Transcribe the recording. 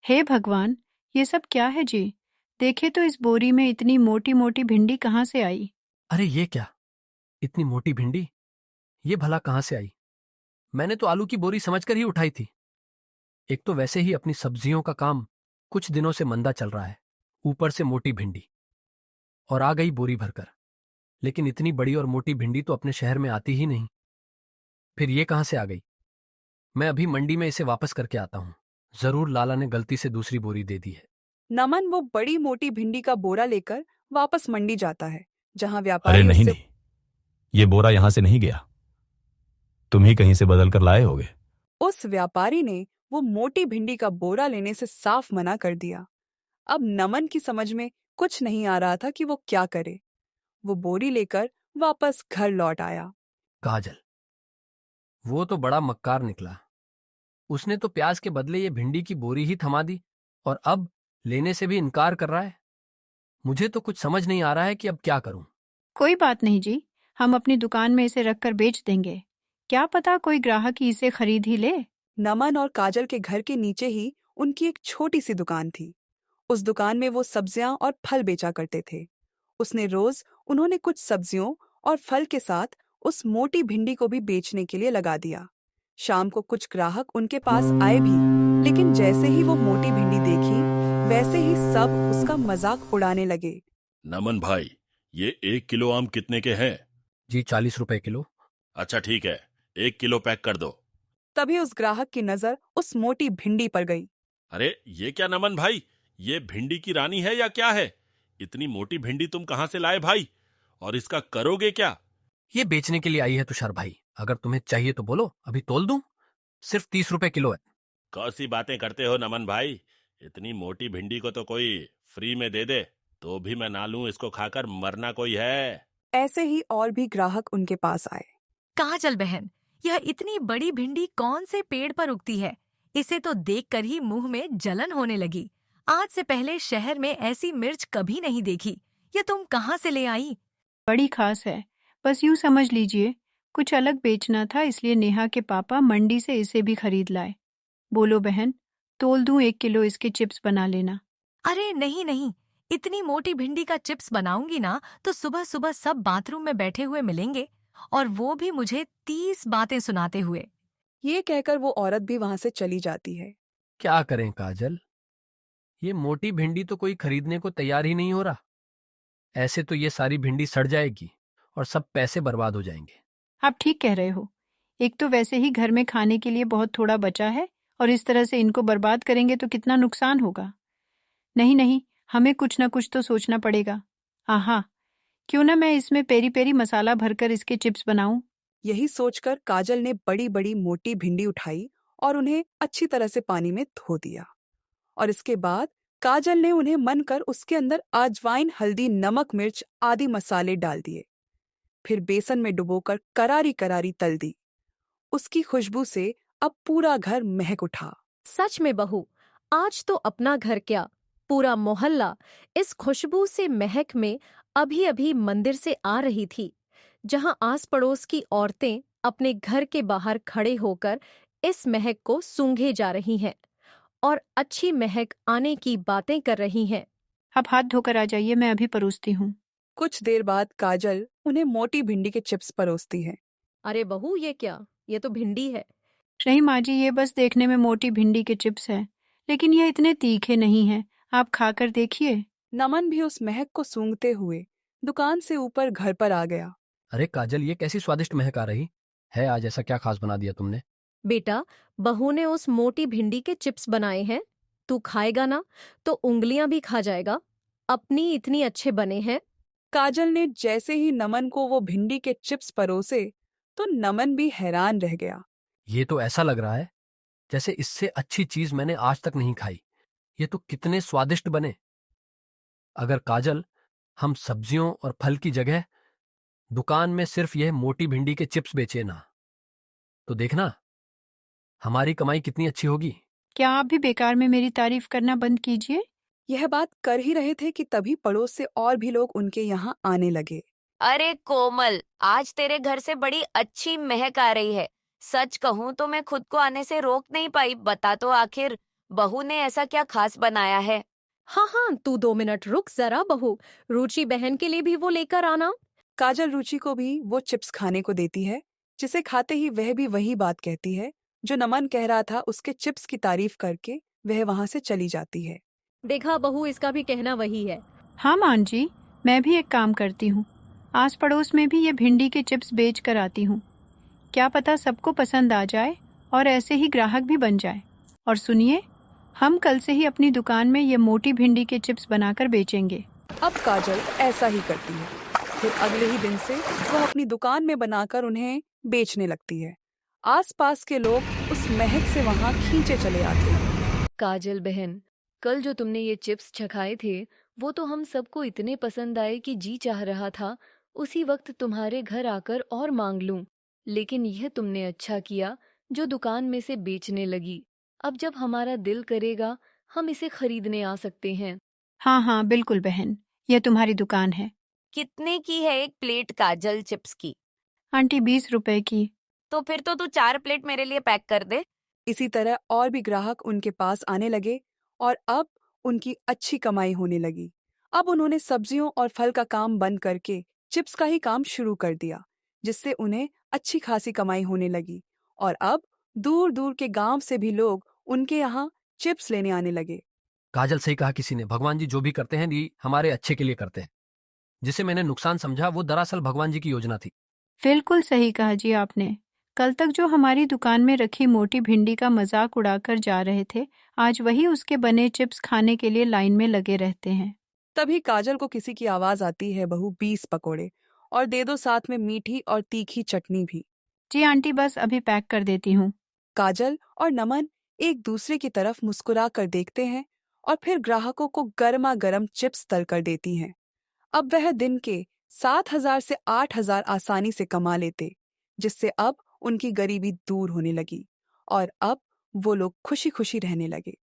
हे भगवान, ये सब क्या है जी? देखे तो इस बोरी में इतनी मोटी मोटी भिंडी कहाँ से आई? अरे ये क्या, इतनी मोटी भिंडी, ये भला कहाँ से आई? मैंने तो आलू की बोरी समझकर ही उठाई थी। एक तो वैसे ही अपनी सब्जियों का काम कुछ दिनों से मंदा चल रहा है, ऊपर से मोटी भिंडी, और आ गई बोरी भरकर। लेकिन इतनी बड़ी और मोटी भिंडी तो अपने शहर में आती ही नहीं। फिर ये कहाँ से आ गई? मैं अभी मंडी में इसे वापस करके आता हूँ। जरूर लाला ने गलती से दूसरी बोरी दे दी है। नमन वो बड़ी मोटी भिंडी का बोरा लेकर वापस मंडी जाता है, जहां अरे व्यापारी नहीं उससे नहीं, ये बोरा यहां से नहीं गया, तुम ही कहीं से बदल कर लाए होगे। उस व्यापारी ने वो मोटी भिंडी का बोरा लेने से साफ मना कर दिया। अब नमन की समझ में कुछ नहीं आ रहा था कि वो क्या करे। वो बोरी लेकर वापस घर लौट आया। काजल, वो तो बड़ा मक्कार निकला। उसने तो प्याज के बदले ये भिंडी की बोरी ही थमा दी, और अब लेने से भी इनकार कर रहा है। मुझे तो कुछ समझ नहीं आ रहा है कि अब क्या करूं। कोई बात नहीं जी, हम अपनी दुकान में इसे रखकर बेच देंगे। क्या पता कोई ग्राहक ही इसे खरीद ही ले। नमन और काजल के घर के नीचे ही उनकी एक छोटी सी दुकान थी। उस दुकान में वो सब्जियां और फल बेचा करते थे। उसने रोज उन्होंने कुछ सब्जियों और फल के साथ उस मोटी भिंडी को भी बेचने के लिए लगा दिया। शाम को कुछ ग्राहक उनके पास आए भी, लेकिन जैसे ही वो मोटी भिंडी देखी, वैसे ही सब उसका मजाक उड़ाने लगे। नमन भाई, ये 1 किलो आम कितने के हैं? जी 40 रुपए किलो। अच्छा ठीक है, 1 किलो पैक कर दो। तभी उस ग्राहक की नजर उस मोटी भिंडी पर गई। अरे ये क्या नमन भाई, ये भिंडी की रानी है या क्या है? इतनी मोटी भिंडी तुम कहाँ से लाए भाई, और इसका करोगे क्या? ये बेचने के लिए आई है तुषार भाई, अगर तुम्हें चाहिए तो बोलो, अभी तोल दूं। सिर्फ 30 रुपए किलो है। कौन सी बातें करते हो नमन भाई? इतनी मोटी भिंडी को तो कोई फ्री में दे दे तो भी मैं ना लूं, इसको खाकर मरना कोई है। ऐसे ही और भी ग्राहक उनके पास आए। काजल बहन, यह इतनी बड़ी भिंडी कौन से पेड़ पर उगती है? इसे तो देखकर ही मुंह में जलन होने लगी। आज से पहले शहर में ऐसी मिर्च कभी नहीं देखी। ये तुम कहाँ से ले आई? बड़ी खास है, बस यूं समझ लीजिए, कुछ अलग बेचना था इसलिए नेहा के पापा मंडी से इसे भी खरीद लाए। बोलो बहन, तोल दूं 1 किलो इसके चिप्स बना लेना। अरे नहीं नहीं, इतनी मोटी भिंडी का चिप्स बनाऊंगी ना तो सुबह सुबह सब बाथरूम में बैठे हुए मिलेंगे, और वो भी मुझे 30 बातें सुनाते हुए। ये कहकर वो औरत भी वहां से चली जाती है। क्या करें काजल, ये मोटी भिंडी तो कोई खरीदने को तैयार ही नहीं हो रहा। ऐसे तो ये सारी भिंडी सड़ जाएगी और सब पैसे बर्बाद हो जाएंगे। आप ठीक कह रहे हो, एक तो वैसे ही घर में खाने के लिए बहुत थोड़ा बचा है, और इस तरह से इनको बर्बाद करेंगे तो कितना नुकसान होगा। नहीं नहीं, हमें कुछ ना कुछ तो सोचना पड़ेगा। आहा, क्यों ना मैं इसमें पेरी पेरी मसाला भरकर इसके चिप्स बनाऊं। यही सोचकर काजल ने बड़ी बड़ी मोटी भिंडी उठाई और उन्हें अच्छी तरह से पानी में धो दिया। और इसके बाद काजल ने उन्हें मन कर उसके अंदर अजवाइन, हल्दी, नमक, मिर्च आदि मसाले डाल दिए। फिर बेसन में डुबोकर करारी करारी तल दी। उसकी खुशबू से अब पूरा घर महक उठा। सच में बहू, आज तो अपना घर क्या, पूरा मोहल्ला इस खुशबू से महक में अभी अभी मंदिर से आ रही थी, जहां आस पड़ोस की औरतें अपने घर के बाहर खड़े होकर इस महक को सूंघे जा रही हैं और अच्छी महक आने की बातें कर रही हैं। आप हाथ धोकर आ जाइए, मैं अभी परोसती हूँ। कुछ देर बाद काजल उन्हें मोटी भिंडी के चिप्स परोसती है। अरे बहू, ये क्या, ये तो भिंडी है। नहीं माँ जी, ये बस देखने में मोटी भिंडी के चिप्स हैं, लेकिन ये इतने तीखे नहीं हैं। आप खाकर देखिए। नमन भी उस महक को सूंघते हुए दुकान से ऊपर घर पर आ गया। अरे काजल, ये कैसी स्वादिष्ट महक आ रही है, आज ऐसा क्या खास बना दिया तुमने? बेटा, बहू ने उस मोटी भिंडी के चिप्स बनाए हैं, तू खाएगा ना तो उंगलियां भी खा जाएगा। अपनी इतनी अच्छे बने हैं। काजल ने जैसे ही नमन को वो भिंडी के चिप्स परोसे, तो नमन भी हैरान रह गया। ये तो ऐसा लग रहा है जैसे इससे अच्छी चीज मैंने आज तक नहीं खाई। ये तो कितने स्वादिष्ट बने। अगर काजल, हम सब्जियों और फल की जगह दुकान में सिर्फ यह मोटी भिंडी के चिप्स बेचे ना, तो देखना हमारी कमाई कितनी अच्छी होगी। क्या आप भी बेकार में मेरी तारीफ करना बंद कीजिए। यह बात कर ही रहे थे कि तभी पड़ोस से और भी लोग उनके यहाँ आने लगे। अरे कोमल, आज तेरे घर से बड़ी अच्छी महक आ रही है। सच कहूँ तो मैं खुद को आने से रोक नहीं पाई। बता तो आखिर, बहू ने ऐसा क्या खास बनाया है? हाँ हाँ, तू 2 मिनट रुक जरा बहू, रुचि बहन के लिए भी वो लेकर आना। काजल रुचि को भी वो चिप्स खाने को देती है, जिसे खाते ही वह भी वही बात कहती है जो नमन कह रहा था। उसके चिप्स की तारीफ करके वह वहां से चली जाती है। देखा बहू, इसका भी कहना वही है। हाँ मान जी, मैं भी एक काम करती हूँ, आस पड़ोस में भी ये भिंडी के चिप्स बेच कर आती हूँ। क्या पता सबको पसंद आ जाए और ऐसे ही ग्राहक भी बन जाए। और सुनिए, हम कल से ही अपनी दुकान में ये मोटी भिंडी के चिप्स बनाकर बेचेंगे। अब काजल ऐसा ही करती है। फिर अगले ही दिन से वह अपनी दुकान में बनाकर उन्हें बेचने लगती है। आसपास के लोग उस महक से वहां खींचे चले आते हैं। काजल बहन, कल जो तुमने ये चिप्स चखाए थे वो तो हम सबको इतने पसंद आए कि जी चाह रहा था उसी वक्त तुम्हारे घर आकर और मांग लूं। लेकिन यह तुमने अच्छा किया जो दुकान में से बेचने लगी। अब जब हमारा दिल करेगा हम इसे खरीदने आ सकते हैं। हाँ हाँ बिल्कुल बहन, यह तुम्हारी दुकान है। कितने की है एक प्लेट काजल चिप्स की? आंटी 20 रुपए की। तो फिर तो तू 4 प्लेट मेरे लिए पैक कर दे। इसी तरह और भी ग्राहक उनके पास आने लगे और अब उनकी अच्छी कमाई होने लगी। अब उन्होंने सब्जियों और फल का काम बंद करके चिप्स का ही काम शुरू कर दिया, जिससे उन्हें अच्छी खासी कमाई होने लगी। और अब दूर दूर के गांव से भी लोग उनके यहाँ चिप्स लेने आने लगे। काजल सही कहा किसी ने, भगवान जी जो भी करते हैं ये हमारे अच्छे के लिए करते हैं। जिसे मैंने नुकसान समझा वो दरअसल भगवान जी की योजना थी। बिल्कुल सही कहा जी आपने। कल तक जो हमारी दुकान में रखी मोटी भिंडी का मजाक उड़ाकर जा रहे थे, आज वही उसके बने चिप्स खाने के लिए लाइन में लगे रहते हैं। तभी काजल को किसी की आवाज आती है, बहू 20 पकोड़े और दे दो, साथ में मीठी और तीखी चटनी भी। जी आंटी, बस अभी पैक कर देती हूँ। काजल और नमन एक दूसरे की तरफ मुस्कुरा कर देखते हैं और फिर ग्राहकों को गर्मा गर्म चिप्स तल कर देती हैं। अब वह दिन के 7,000 से 8,000 आसानी से कमा लेते, जिससे अब उनकी गरीबी दूर होने लगी और अब वो लोग खुशी खुशी रहने लगे।